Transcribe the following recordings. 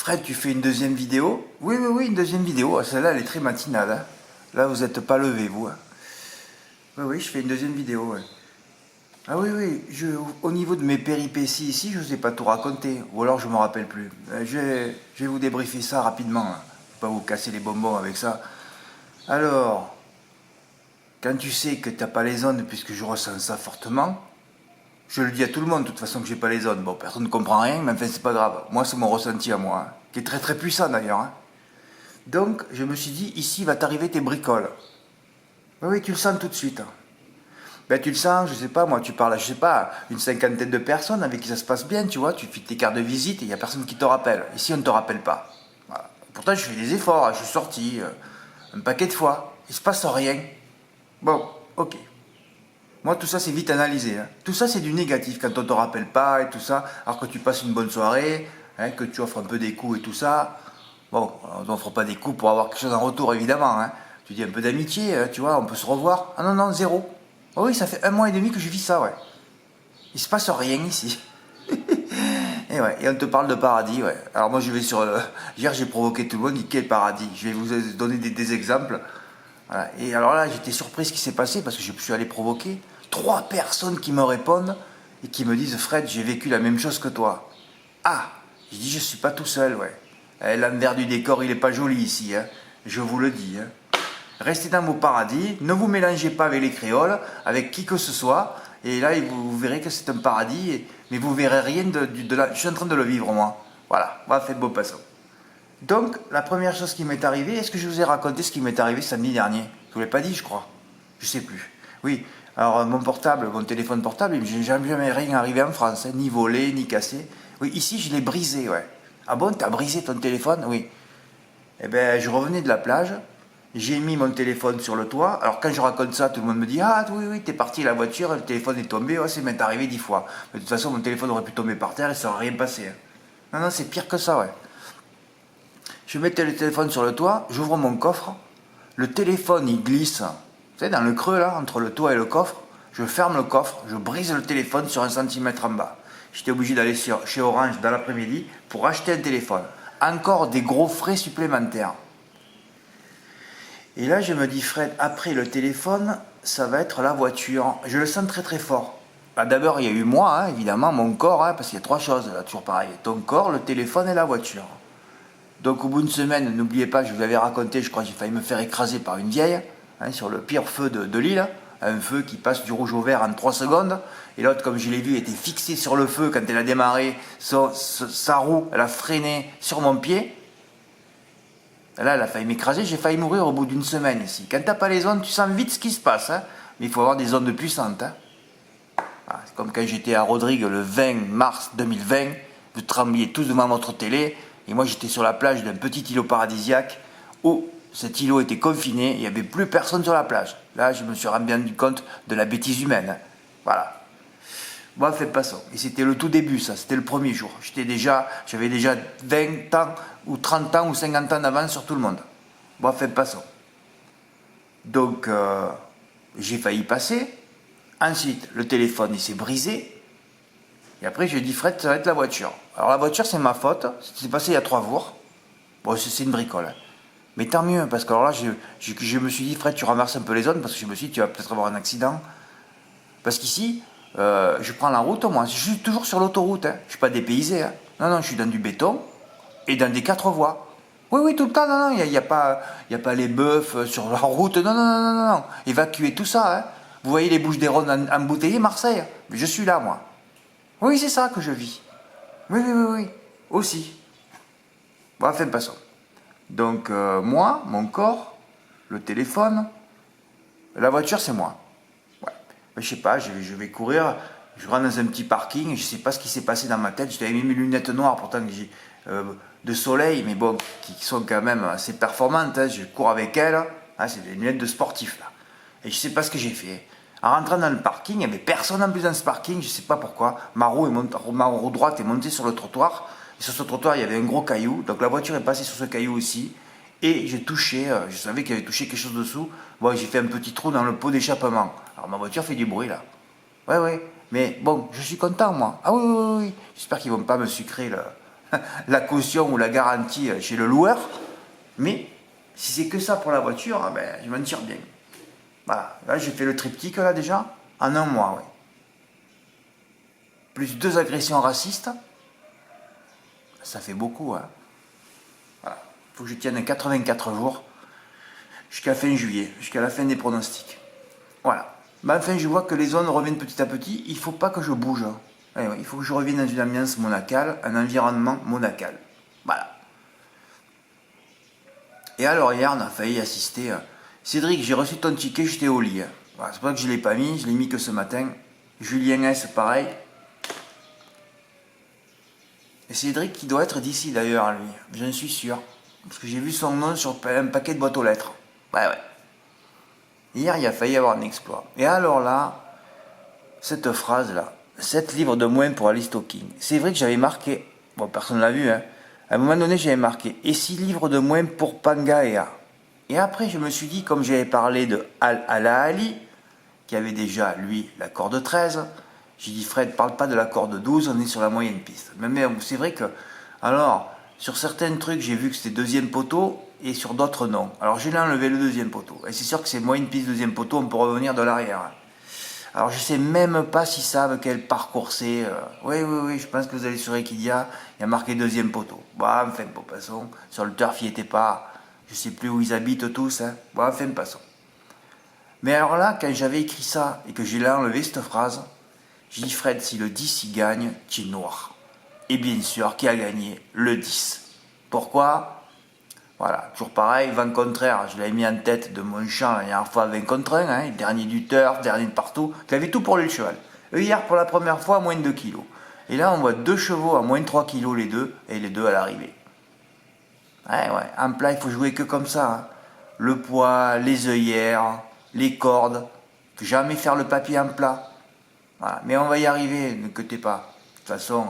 Fred, tu fais une deuxième vidéo? Oui, oui, oui, une deuxième vidéo. Ah, celle-là, elle est très matinale, hein. Là, vous n'êtes pas levé, vous, hein. Oui, oui, je fais une deuxième vidéo, ouais. Ah oui, oui, au niveau de mes péripéties ici, je ne vous ai pas tout raconté. Ou alors, je ne me rappelle plus. Je vais vous débriefer ça rapidement, hein. Pas vous casser les bonbons avec ça. Alors, quand tu sais que t'as pas les ondes, puisque je ressens ça fortement, je le dis à tout le monde, de toute façon, que j'ai pas les ondes. Bon, personne ne comprend rien, mais enfin, c'est pas grave. Moi, c'est mon ressenti à moi, hein, qui est très très puissant d'ailleurs, hein. Donc, je me suis dit, ici va t'arriver tes bricoles. Oui, oui, tu le sens tout de suite, hein. Ben, tu le sens, je sais pas, moi, tu parles à, je sais pas, une cinquantaine de personnes avec qui ça se passe bien, tu vois, tu fais tes cartes de visite et il n'y a personne qui te rappelle. Ici, on ne te rappelle pas. Voilà. Pourtant, je fais des efforts, hein, je suis sorti un paquet de fois. Il se passe rien. Bon, ok. Moi, tout ça, c'est vite analysé, hein. Tout ça, c'est du négatif quand on ne te rappelle pas et tout ça, alors que tu passes une bonne soirée, hein, que tu offres un peu des coups et tout ça. Bon, on n'offre pas des coups pour avoir quelque chose en retour, évidemment, hein. Tu dis un peu d'amitié, tu vois, on peut se revoir. Ah non, non, zéro. Oh oui, ça fait 1 mois et demi que je vis ça, ouais. Il se passe rien ici. Et ouais, et on te parle de paradis, ouais. Alors moi, je vais sur... hier, j'ai provoqué tout le monde, dit quel paradis. Je vais vous donner des exemples. Voilà. Et alors là, j'étais surpris ce qui s'est passé parce que je suis allé provoquer 3 personnes qui me répondent et qui me disent Fred, j'ai vécu la même chose que toi. Ah, je dis je suis pas tout seul, ouais. L'envers du décor, il est pas joli ici, hein. Je vous le dis, hein. Restez dans vos paradis, ne vous mélangez pas avec les créoles, avec qui que ce soit, et là vous verrez que c'est un paradis, mais vous verrez rien de là. Je suis en train de le vivre, moi. Voilà, faites beau passant. Donc, la première chose qui m'est arrivée, est-ce que je vous ai raconté ce qui m'est arrivé samedi dernier? Je ne vous l'ai pas dit, je crois. Je sais plus. Oui, alors mon portable, mon téléphone portable, j'ai jamais rien arrivé en France, hein, ni volé, ni cassé. Oui, ici, je l'ai brisé, ouais. Ah bon, t'as brisé ton téléphone? Oui. Eh bien, je revenais de la plage, j'ai mis mon téléphone sur le toit. Alors, quand je raconte ça, tout le monde me dit ah, oui, oui, t'es parti à la voiture, le téléphone est tombé. Ouais, c'est m'est arrivé 10 fois. Mais de toute façon, mon téléphone aurait pu tomber par terre et ça n'aurait rien passé, hein. Non, non, c'est pire que ça, ouais. Je mettais le téléphone sur le toit, j'ouvre mon coffre, le téléphone il glisse, vous savez, dans le creux là, entre le toit et le coffre, je ferme le coffre, je brise le téléphone sur 1 centimètre en bas. J'étais obligé d'aller chez Orange dans l'après-midi pour acheter un téléphone. Encore des gros frais supplémentaires. Et là je me dis Fred, après le téléphone, ça va être la voiture. Je le sens très très fort. Bah, d'abord il y a eu moi, hein, évidemment, mon corps, hein, parce qu'il y a 3 choses, là, toujours pareil. Ton corps, le téléphone et la voiture. Donc au bout d'une semaine, n'oubliez pas, je vous l'avais raconté, je crois que j'ai failli me faire écraser par une vieille, hein, sur le pire feu de l'île, un feu qui passe du rouge au vert en 3 secondes, et l'autre, comme je l'ai vu, était fixée sur le feu quand elle a démarré, sa roue, elle a freiné sur mon pied. Là, elle a failli m'écraser, j'ai failli mourir au bout d'une semaine ici. Quand t'as pas les ondes, tu sens vite ce qui se passe, hein, mais il faut avoir des ondes puissantes, hein. Voilà, c'est comme quand j'étais à Rodrigue le 20 mars 2020, vous trembliez tous devant votre télé, et moi j'étais sur la plage d'un petit îlot paradisiaque où cet îlot était confiné, il n'y avait plus personne sur la plage. Là, je me suis rendu compte de la bêtise humaine, hein. Voilà. Bon, faites pas ça. Et c'était le tout début, ça, c'était le premier jour. J'avais déjà 20 ans, ou 30 ans, ou 50 ans d'avance sur tout le monde. Bon, faites pas ça. Donc, j'ai failli passer. Ensuite, le téléphone, il s'est brisé. Et après, j'ai dit, Fred, ça va être la voiture. Alors, la voiture, c'est ma faute. C'est passé il y a 3 jours. Bon, c'est une bricole, hein. Mais tant mieux, parce que alors là, je me suis dit, Fred, tu renverses un peu les zones, parce que je me suis dit, tu vas peut-être avoir un accident. Parce qu'ici, je prends la route, moi. Je suis toujours sur l'autoroute, hein. Je ne suis pas dépaysé, hein. Non, non, je suis dans du béton et dans des 4 voies. Oui, oui, tout le temps, non, non, il n'y a pas les bœufs sur la route. Non, non, non, non, non, non. Évacuer tout ça, hein. Vous voyez les Bouches des Rhônes embouteillées, Marseille. Mais je suis là, moi. Oui, c'est ça que je vis. Oui, oui, oui, oui. Aussi. Bon, faites pas ça. Donc, moi, mon corps, le téléphone, la voiture, c'est moi. Ouais. Mais je sais pas, je vais courir, je rentre dans un petit parking, je sais pas ce qui s'est passé dans ma tête. J'avais mis mes lunettes noires, pourtant que j'ai de soleil, mais bon, qui sont quand même assez performantes, hein. Je cours avec elles, hein, c'est des lunettes de sportif, là. Et je sais pas ce que j'ai fait. En rentrant dans le parking, il n'y avait personne en plus dans ce parking, je sais pas pourquoi. Ma roue droite est montée sur le trottoir. Et sur ce trottoir, il y avait un gros caillou. Donc la voiture est passée sur ce caillou aussi. Et j'ai touché, je savais qu'il y avait touché quelque chose dessous. Bon, j'ai fait un petit trou dans le pot d'échappement. Alors ma voiture fait du bruit là. Ouais, ouais. Mais bon, je suis content moi. Ah oui, oui, oui, oui. J'espère qu'ils vont pas me sucrer la caution ou la garantie chez le loueur. Mais si c'est que ça pour la voiture, ben, je m'en tire bien. Voilà, là j'ai fait le triptyque là déjà, en un mois, ouais. Plus 2 agressions racistes, ça fait beaucoup, hein. Voilà, il faut que je tienne 84 jours jusqu'à fin juillet, jusqu'à la fin des pronostics. Voilà. Mais enfin, je vois que les zones reviennent petit à petit, il ne faut pas que je bouge. Ouais, il faut que je revienne dans une ambiance monacale, un environnement monacal. Voilà. Et alors hier, on a failli assister. Cédric, j'ai reçu ton ticket, j'étais au lit. Voilà, c'est pas que je ne l'ai pas mis, je l'ai mis que ce matin. Julien S, pareil. Et Cédric qui doit être d'ici d'ailleurs, lui. J'en suis sûr. Parce que j'ai vu son nom sur un paquet de boîtes aux lettres. Ouais. Hier, il a failli avoir un exploit. Et alors là, cette phrase-là, 7 livres de moins pour Alice Talking. C'est vrai que j'avais marqué, bon, personne ne l'a vu, hein. À un moment donné, j'avais marqué, et 6 livres de moins pour Pangaea. Et après, je me suis dit, comme j'avais parlé de Al-Ali, qui avait déjà, lui, la corde 13, j'ai dit, Fred, parle pas de la corde 12, on est sur la moyenne piste. Mais c'est vrai que, alors, sur certains trucs, j'ai vu que c'était deuxième poteau, et sur d'autres, non. Alors, j'ai enlevé le deuxième poteau. Et c'est sûr que c'est moyenne piste, deuxième poteau, on peut revenir de l'arrière. Alors, je sais même pas s'ils savent quel parcours c'est. Oui, je pense que vous allez sur Equidia, il y a marqué deuxième poteau. Bon, enfin, passons. Sur le turf, il était pas. Je sais plus où ils habitent tous. Hein. Bon, enfin, passons. Mais alors là, quand j'avais écrit ça et que j'ai enlevé cette phrase, j'ai dit, Fred, si le 10 il gagne, tu es noir. Et bien sûr, qui a gagné? Le 10. Pourquoi? Voilà, toujours pareil, vent contraire, je l'avais mis en tête de mon champ la dernière fois, 20 contre 1, hein, dernier du turf, dernier de partout, j'avais tout pour le cheval. Hier, pour la première fois, moins de 2 kilos. Et là, on voit 2 chevaux à moins de 3 kilos les deux, et les deux à l'arrivée. Ouais, en plat, il faut jouer que comme ça. Hein. Le poids, les œillères, les cordes, jamais faire le papier en plat. Voilà. Mais on va y arriver, ne inquiétez pas. De toute façon,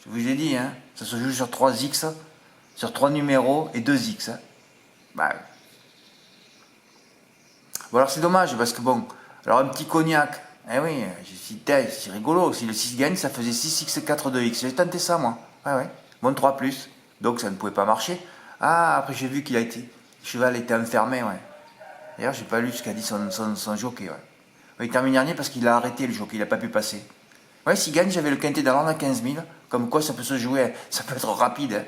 je vous ai dit, hein, ça se joue sur 3 X, sur 3 numéros et 2 X. Hein. Bah. Bon alors c'est dommage parce que bon, alors un petit cognac, eh oui, c'est rigolo, si le 6 gagne ça faisait 6X 4 2X, j'ai tenté ça moi, ouais, bon 3 plus, donc ça ne pouvait pas marcher. Ah après j'ai vu qu'il a été, le cheval était enfermé, ouais. D'ailleurs j'ai pas lu ce qu'a dit son jockey, ouais. Il termine dernier parce qu'il a arrêté le jockey, il a pas pu passer. Ouais, s'il gagne j'avais le quintet d'Alande à 15 000, comme quoi ça peut se jouer, ça peut être rapide, hein.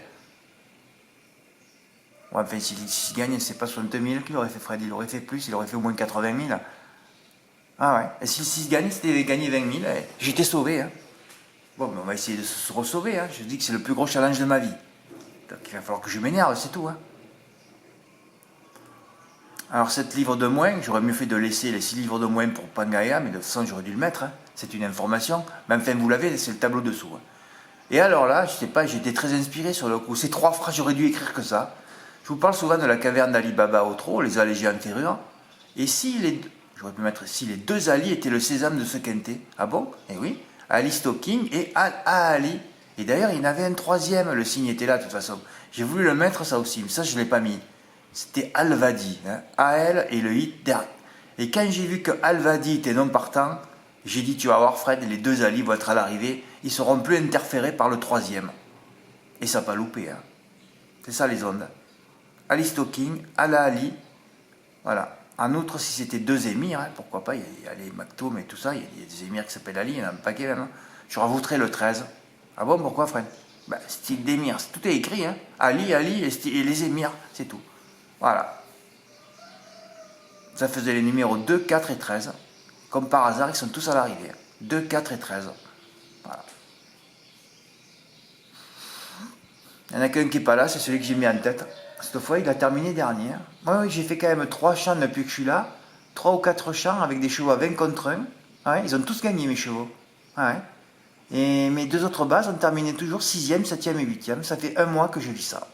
Ouais, enfin, s'il gagne, c'est pas 60 000 qu'il aurait fait Fred, il aurait fait plus, il aurait fait au moins 80 000. Ah ouais, et s'il gagne, c'était gagné 20 000, j'étais sauvé. Hein. Bon, mais on va essayer de se re-sauver, hein. Je dis que c'est le plus gros challenge de ma vie. Donc il va falloir que je m'énerve, c'est tout. Hein. Alors 7 livres de moins, j'aurais mieux fait de laisser les 6 livres de moins pour Pangaea, mais de toute façon j'aurais dû le mettre, hein. C'est une information. Mais enfin, vous l'avez, c'est le tableau dessous. Hein. Et alors là, je sais pas, j'étais très inspiré sur le coup. Ces 3 phrases, j'aurais dû écrire que ça. Je vous parle souvent de la caverne d'Ali Baba au trot, les allégés antérieurs. Et j'aurais pu mettre si les 2 Ali étaient le sésame de ce quintet. Ah bon? Eh oui, Ali Stocking et Al-Ali. Et d'ailleurs, il y en avait un troisième, le signe était là de toute façon. J'ai voulu le mettre ça aussi, mais ça je ne l'ai pas mis. C'était Al-Vadi, hein, A-L et le hit derrière. Et quand j'ai vu que Al-Vadi était non partant, j'ai dit tu vas voir Fred, les 2 Ali vont être à l'arrivée, ils seront plus interférés par le troisième. Et ça n'a pas loupé. Hein. C'est ça les ondes. Ali Stocking, Al-Ali, voilà. En outre, si c'était 2 émirs, hein, pourquoi pas, il y a les Maktoum et tout ça, il y a des émirs qui s'appellent Ali, il y en a un paquet même. Hein. Je rajouterai le 13. Ah bon, pourquoi, Fred? Ben, style d'émir, tout est écrit, hein. Ali et les émirs, c'est tout. Voilà. Ça faisait les numéros 2, 4 et 13. Comme par hasard, ils sont tous à l'arrivée. 2, 4 et 13. Voilà. Il n'y en a qu'un qui n'est pas là, c'est celui que j'ai mis en tête. Cette fois, il a terminé dernier. Oui, j'ai fait quand même 3 champs depuis que je suis là. 3 ou 4 champs avec des chevaux à 20 contre 1. Ouais, ils ont tous gagné, mes chevaux. Ouais. Et mes 2 autres bases ont terminé toujours 6e, 7e et 8e. Ça fait un mois que je vis ça.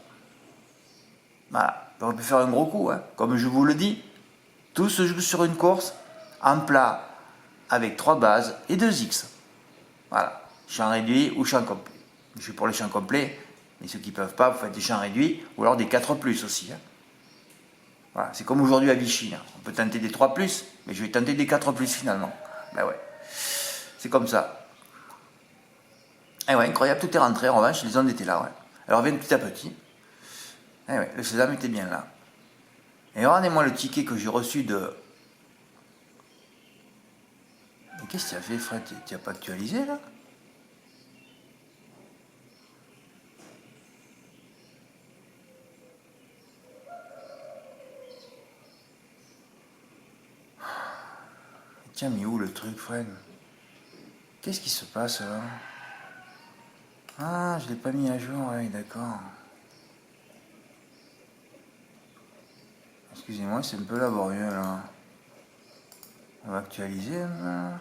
Voilà. On peut faire un gros coup. Hein. Comme je vous le dis, tout se joue sur une course en plat avec 3 bases et 2 X. Voilà. Champ réduit ou champ complet. Je suis pour les champs complets. Mais ceux qui ne peuvent pas, vous faites des champs réduits ou alors des 4+, aussi. Hein. Voilà, c'est comme aujourd'hui à Vichy. Hein. On peut tenter des 3+, mais je vais tenter des 4+, finalement. Ben ouais, c'est comme ça. Et ouais, incroyable, tout est rentré. En revanche, les ondes étaient là. Ouais. Alors vient petit à petit. Eh ouais, le sésame était bien là. Et regardez-moi le ticket que j'ai reçu de... Mais qu'est-ce que tu as fait, Fred? Tu n'as pas actualisé, là? Tiens, mais où le truc, Fred? Qu'est-ce qui se passe, là? Ah, je l'ai pas mis à jour, ouais, d'accord. Excusez-moi, c'est un peu laborieux, là. On va actualiser, là.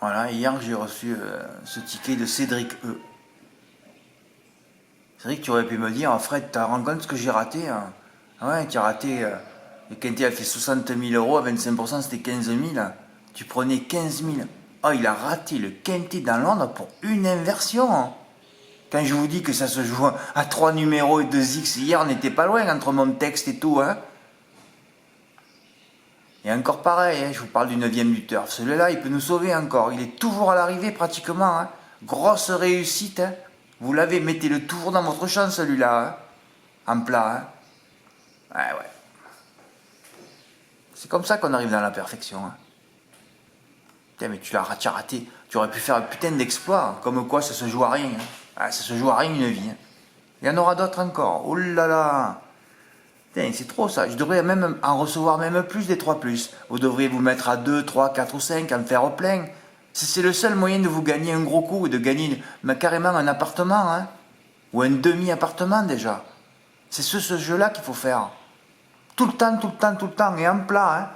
Voilà, hier j'ai reçu ce ticket de Cédric E. Cédric, tu aurais pu me dire, Fred, tu te rends compte ce que j'ai raté, hein? Ouais, tu as raté. Le quintet a fait 60 000 euros, à 25%, c'était 15 000. Tu prenais 15 000. Oh, il a raté le quintet dans Londres pour une inversion, hein. Quand je vous dis que ça se joue à 3 numéros et 2 X, hier on n'était pas loin entre mon texte et tout, hein. Et encore pareil, hein, je vous parle du 9e du turf. Celui-là, il peut nous sauver encore. Il est toujours à l'arrivée pratiquement, hein. Grosse réussite, hein. Vous l'avez, mettez-le toujours dans votre champ celui-là, hein. En plat, hein. Ouais, ouais. C'est comme ça qu'on arrive dans la perfection, hein. Putain, mais tu l'as raté. Tu aurais pu faire un putain d'exploit, hein. Comme quoi ça se joue à rien, hein. Ah, ça se joue à rien une vie, hein. Il y en aura d'autres encore. Oh là là. Putain, c'est trop ça. Je devrais même en recevoir même plus des 3+. Vous devriez vous mettre à 2, 3, 4 ou 5, en faire au plein. C'est le seul moyen de vous gagner un gros coup et de gagner carrément un appartement, hein. Ou un demi-appartement déjà. C'est ce jeu-là qu'il faut faire. Tout le temps, tout le temps, tout le temps. Et en plat,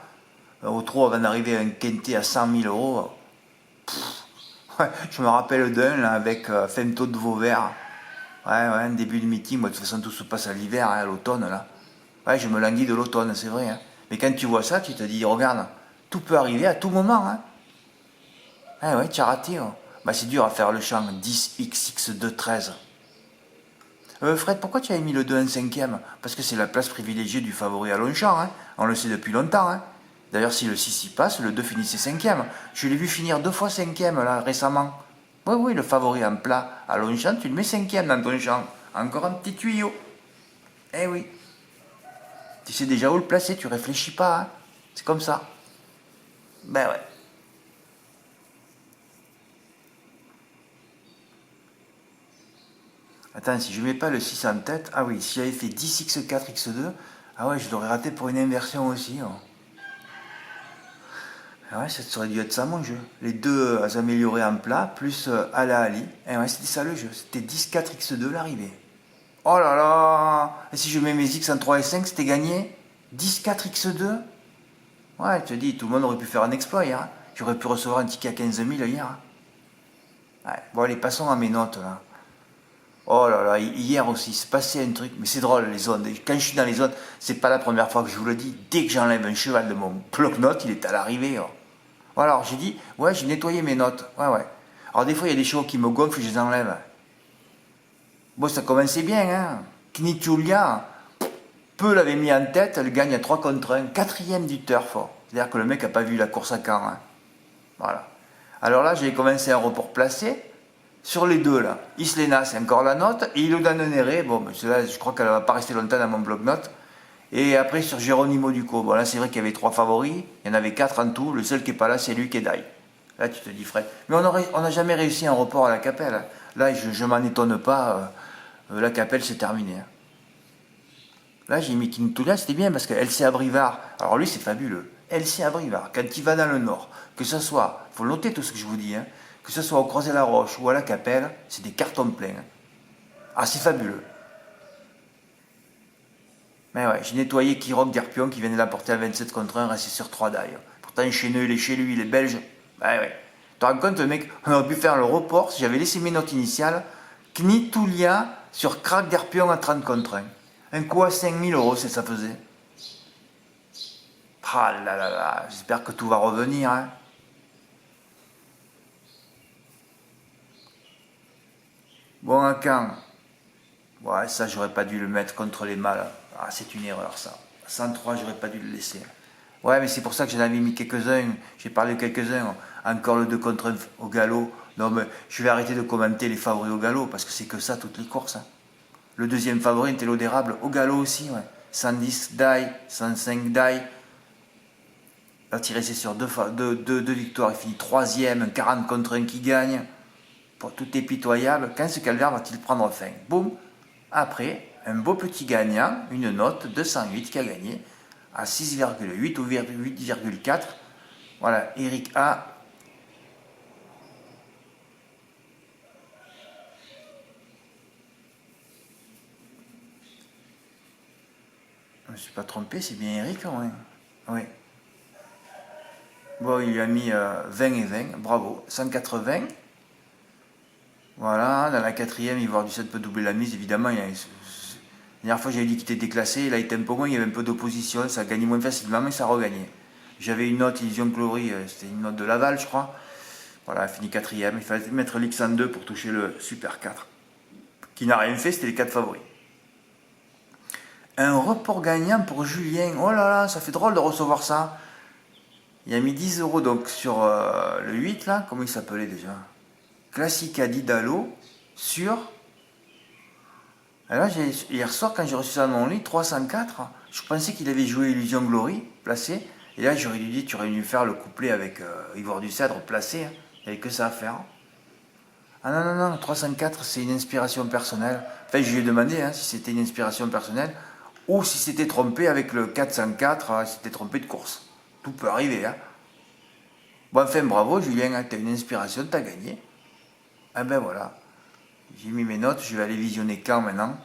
hein. Au trou, avant d'arriver à un quintet à 100 000 euros. Ouais, je me rappelle d'un là, avec Femto de Vauvert. Ouais, un début de meeting. Moi, de toute façon, tout se passe à l'hiver, hein, à l'automne, là. Ouais, je me languis de l'automne, c'est vrai, hein. Mais quand tu vois ça, tu te dis, regarde, tout peut arriver à tout moment, hein. Ah ouais, tu as raté, hein. Bah, c'est dur à faire le champ 10xx2 13. Fred, pourquoi tu as mis le 2 en 5e? Parce que c'est la place privilégiée du favori à Longchamp, hein. On le sait depuis longtemps, hein. D'ailleurs, si le 6 y passe, le 2 finissait 5e. Je l'ai vu finir 2 fois 5e, là, récemment. Oui, oui, le favori en plat à Longchamp, tu le mets 5e dans ton champ. Encore un petit tuyau. Eh oui. Tu sais déjà où le placer, tu réfléchis pas, hein. C'est comme ça. Ben ouais. Attends, si je mets pas le 6 en tête, ah oui, si j'avais fait 10x4, x2, ah ouais, je l'aurais raté pour une inversion aussi, hein. Ah ouais, ça aurait dû être ça mon jeu. Les deux améliorés en plat, plus à la Ali. Et ouais, c'était ça le jeu. C'était 10-4x2 l'arrivée. Oh là là. Et si je mets mes X en 3 et 5, c'était gagné 10-4x2. Ouais, je te dis, tout le monde aurait pu faire un exploit hier, hein. J'aurais pu recevoir un ticket à 15 000 hier, hein. Ouais. Bon, allez, passons à mes notes là. Oh là là, hier aussi, il s'est passé un truc, mais c'est drôle les zones. Quand je suis dans les zones, c'est pas la première fois que je vous le dis. Dès que j'enlève un cheval de mon bloc-notes, il est à l'arrivée, oh. Voilà, alors j'ai dit, ouais, j'ai nettoyé mes notes. Ouais, ouais. Alors des fois, il y a des chevaux qui me gonflent, je les enlève. Bon, ça commençait bien, hein. Knitulia, peu l'avait mis en tête, elle gagne à 3 contre 1, quatrième du turf, oh. C'est-à-dire que le mec n'a pas vu la course à Caen, hein. Voilà. Alors là, j'ai commencé un report placé. Sur les deux, là, Islena, c'est encore la note. Et Ilodan Nere, bon, celle-là, je crois qu'elle ne va pas rester longtemps dans mon bloc-notes. Et après, sur Geronimo Duco, bon, là, c'est vrai qu'il y avait 3 favoris. Il y en avait 4 en tout. Le seul qui n'est pas là, c'est lui qui est Dai. Là, tu te dis, Fred. Mais on n'a jamais réussi un report à la Capelle. Là, je m'en étonne pas. La Capelle, c'est terminé, hein. Là, j'ai mis Quintulia, c'était bien parce que LC Abrivard, alors lui, c'est fabuleux. LC Abrivard, quand il va dans le nord, que ce soit, il faut noter tout ce que je vous dis, hein, que ce soit au Crozet-la-Roche ou à la Capelle, c'est des cartons pleins, hein. Ah, c'est fabuleux. Mais ouais, j'ai nettoyé Kirok d'Herpion qui vient de l'apporter à 27 contre 1, resté sur 3 d'ailleurs. Pourtant, chez nous, il est chez lui, il est belge. Ouais, ouais. Tu te rends compte, le mec, on aurait pu faire le report si j'avais laissé mes notes initiales. Knitulia sur Crac d'Herpion à 30 contre 1. Un coup à 5 000 euros, c'est ça faisait. Ah là là là, j'espère que tout va revenir, hein. Bon, à Caen. Ouais, ça, j'aurais pas dû le mettre contre les mâles. Ah, c'est une erreur, ça. 103, j'aurais pas dû le laisser. Ouais, mais c'est pour ça que j'en avais mis quelques-uns. J'ai parlé de quelques-uns. Encore le 2 contre 1 au galop. Non, mais je vais arrêter de commenter les favoris au galop parce que c'est que ça toutes les courses. Hein. Le deuxième favori, un télo d'érable au galop aussi. Ouais. 110 die, 105 die. Il a tiré c'est sur deux victoires. Il finit troisième, un 40 contre 1 qui gagne. Tout est pitoyable. Quand ce calvaire va-t-il prendre fin? Boum. Après, un beau petit gagnant, une note 208 qui a gagné à 6,8 ou 8,4. Voilà, Eric A. Je ne me suis pas trompé, c'est bien Eric, oui. Oui. Bon, il lui a mis 20 et 20, bravo. 180. Voilà, dans la quatrième, Ivoire du 7 peut doubler la mise, évidemment. La dernière fois, j'avais dit qu'il était déclassé, il a été un peu moins, il y avait un peu d'opposition, ça a gagné moins facilement, mais ça a regagné. J'avais une note, Illusion Glory, c'était une note de Laval, je crois. Voilà, fini quatrième. Il fallait mettre l'X en 2 pour toucher le Super 4. Qui n'a rien fait, c'était les 4 favoris. Un report gagnant pour Julien. Oh là là, ça fait drôle de recevoir ça. Il a mis 10 € donc sur le 8 là. Comment il s'appelait déjà? Classica Didalo sur. Alors, hier soir, quand j'ai reçu ça dans mon lit, 304. Je pensais qu'il avait joué Illusion Glory, placé. Et là, j'aurais dû dire, tu aurais dû faire le couplet avec Ivoire du Cèdre, placé. Hein. Il n'y avait que ça à faire. Ah non, non, non, 304, c'est une inspiration personnelle. Enfin, je lui ai demandé hein, si c'était une inspiration personnelle ou si c'était trompé avec le 404, si c'était trompé de course. Tout peut arriver. Hein. Bon, enfin, bravo Julien, hein, t'as une inspiration, t'as gagné. Ah ben voilà, j'ai mis mes notes, je vais aller visionner quand maintenant.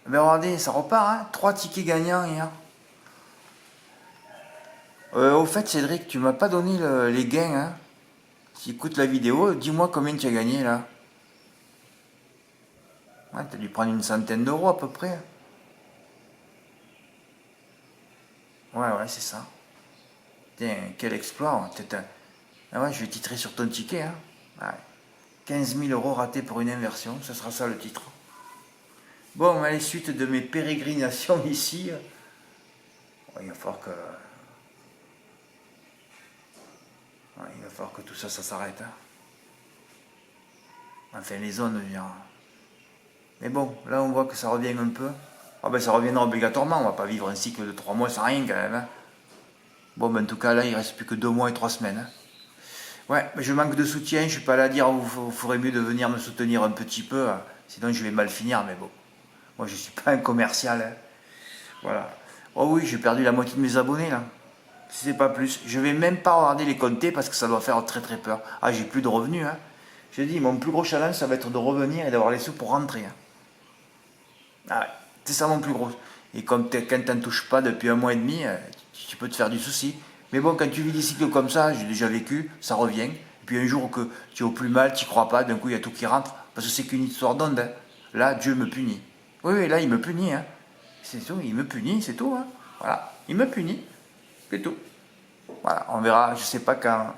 Ah ben regardez, ça repart, hein, 3 tickets gagnants hier. Au fait, Cédric, tu m'as pas donné les gains. Hein. Si tu écoutes la vidéo, dis-moi combien tu as gagné là. Ouais, tu as dû prendre une centaine d'euros à peu près. Ouais, c'est ça. Tiens, quel exploit. Ah ouais, je vais titrer sur ton ticket. Hein. Ouais. 15 000 € ratés pour une inversion, ce sera ça le titre. Bon, à la suite de mes pérégrinations ici, il va falloir que... il va falloir que tout ça, ça s'arrête. Hein. Enfin, les zones, je veux dire. Mais bon, là, on voit que ça revient un peu. Ah ben, ça reviendra obligatoirement. On va pas vivre un cycle de 3 mois sans rien, quand même. Hein. Bon, ben, en tout cas, là, il reste plus que 2 mois et 3 semaines. Hein. Ouais, mais je manque de soutien. Je suis pas là à dire, vous ferez mieux de venir me soutenir un petit peu. Hein. Sinon, je vais mal finir, mais bon. Moi, je suis pas un commercial. Hein. Voilà. Oh oui, j'ai perdu la moitié de mes abonnés, là. Si c'est pas plus. Je vais même pas regarder les compter parce que ça doit faire très très peur. Ah, j'ai plus de revenus, hein. J'ai dit, mon plus gros challenge, ça va être de revenir et d'avoir les sous pour rentrer. Hein. Ah ouais, c'est ça mon plus gros. Et comme quand t'en touches pas depuis 1 mois et demi, tu peux te faire du souci. Mais bon, quand tu vis des cycles comme ça, j'ai déjà vécu, ça revient. Et puis un jour que tu es au plus mal, tu crois pas, d'un coup il y a tout qui rentre. Parce que c'est qu'une histoire d'onde. Hein. Là, Dieu me punit. Oui, là, il me punit. Hein. C'est tout, il me punit, c'est tout. Hein. Voilà, il me punit. C'est tout. Voilà, on verra, je sais pas quand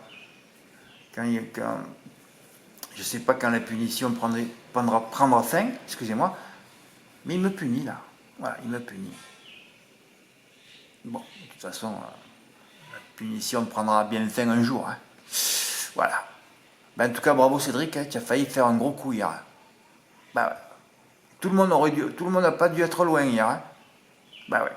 je sais pas quand la punition prendra fin, excusez-moi, mais il me punit là. Voilà, il me punit. Bon, de toute façon, la punition prendra bien fin un jour. Hein. Voilà. Ben, en tout cas, bravo Cédric, hein, tu as failli faire un gros coup hier. Hein. Ben, ouais. Tout le monde n'a pas dû être loin hier. Hein. Ben ouais.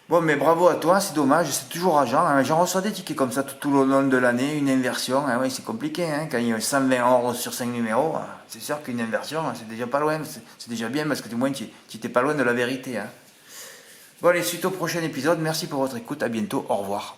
Bon, mais bravo à toi, c'est dommage, c'est toujours rageant. Hein. J'en reçois des tickets comme ça tout au long de l'année, une inversion. Hein. Oui, c'est compliqué. Hein. Quand il y a 120 ordres sur 5 numéros, c'est sûr qu'une inversion, c'est déjà pas loin. C'est déjà bien parce que du moins, tu n'étais pas loin de la vérité. Hein. Bon, allez, suite au prochain épisode. Merci pour votre écoute. À bientôt. Au revoir.